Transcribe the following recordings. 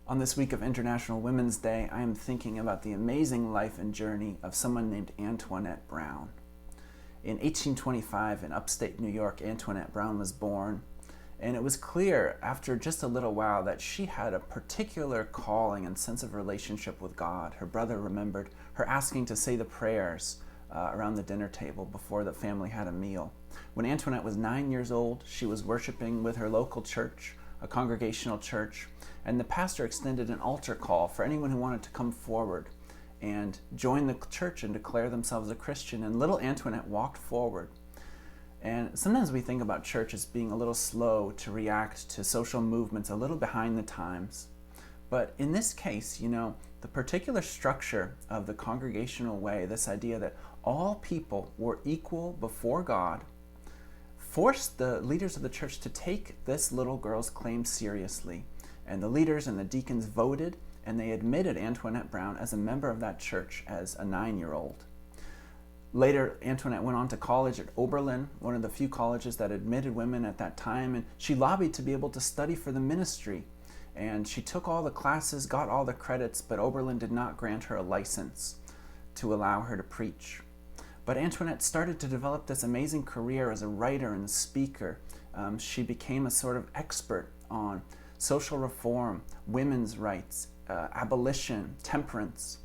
On this week of International Women's Day, I am thinking about the amazing life and journey of someone named Antoinette Brown. In 1825, in upstate New York, Antoinette Brown was born, and it was clear after just a little while that she had a particular calling and sense of relationship with God. Her brother remembered her asking to say the prayers around the dinner table before the family had a meal. When Antoinette was 9 years old, she was worshiping with her local church, a Congregational church, and the pastor extended an altar call for anyone who wanted to come forward and join the church and declare themselves a Christian. And little Antoinette walked forward. And sometimes we think about church as being a little slow to react to social movements, a little behind the times. But in this case, the particular structure of the Congregational way, this idea that all people were equal before God, forced the leaders of the church to take this little girl's claim seriously. And the leaders and the deacons voted, and they admitted Antoinette Brown as a member of that church as a 9-year-old. Later, Antoinette went on to college at Oberlin, one of the few colleges that admitted women at that time, and she lobbied to be able to study for the ministry. And she took all the classes, got all the credits, but Oberlin did not grant her a license to allow her to preach. But Antoinette started to develop this amazing career as a writer and speaker. She became a sort of expert on social reform, women's rights, abolition, temperance.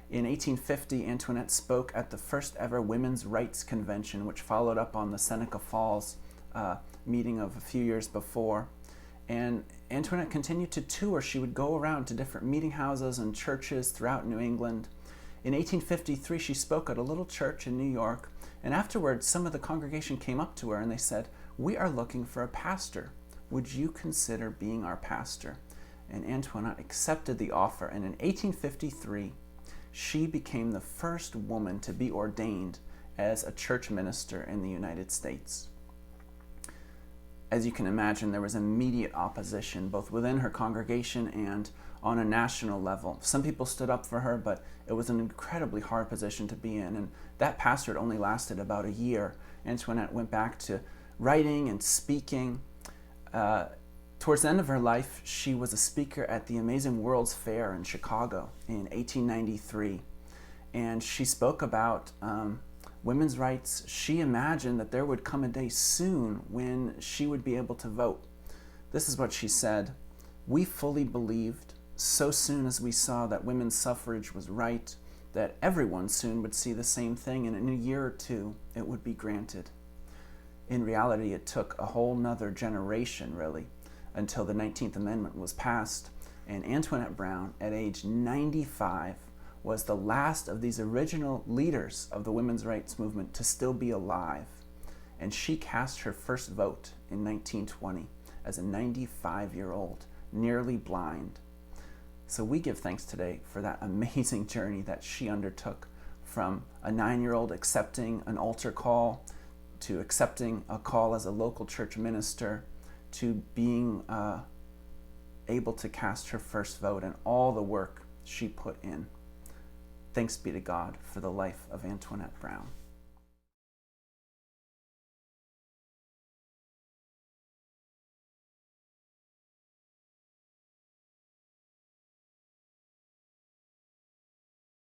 In 1850, Antoinette spoke at the first ever Women's Rights Convention, which followed up on the Seneca Falls meeting of a few years before. And Antoinette continued to tour. She would go around to different meeting houses and churches throughout New England. In 1853, she spoke at a little church in New York, and afterwards, some of the congregation came up to her and they said, "We are looking for a pastor. Would you consider being our pastor?" And Antoinette accepted the offer, and in 1853, she became the first woman to be ordained as a church minister in the United States. As you can imagine, there was immediate opposition, both within her congregation and on a national level. Some people stood up for her, but it was an incredibly hard position to be in, and that pastorate only lasted about a year. Antoinette went back to writing and speaking. Towards the end of her life, she was a speaker at the Amazing World's Fair in Chicago in 1893, and she spoke about women's rights. She imagined that there would come a day soon when she would be able to vote. This is what she said: "We fully believed, so soon as we saw that women's suffrage was right, that everyone soon would see the same thing, and in a year or two it would be granted." In reality, it took a whole nother generation, really, until the 19th Amendment was passed, and Antoinette Brown, at age 95, was the last of these original leaders of the women's rights movement to still be alive. And she cast her first vote in 1920 as a 95-year-old, nearly blind. So we give thanks today for that amazing journey that she undertook, from a 9-year-old accepting an altar call, to accepting a call as a local church minister, to being able to cast her first vote, and all the work she put in. Thanks be to God for the life of Antoinette Brown.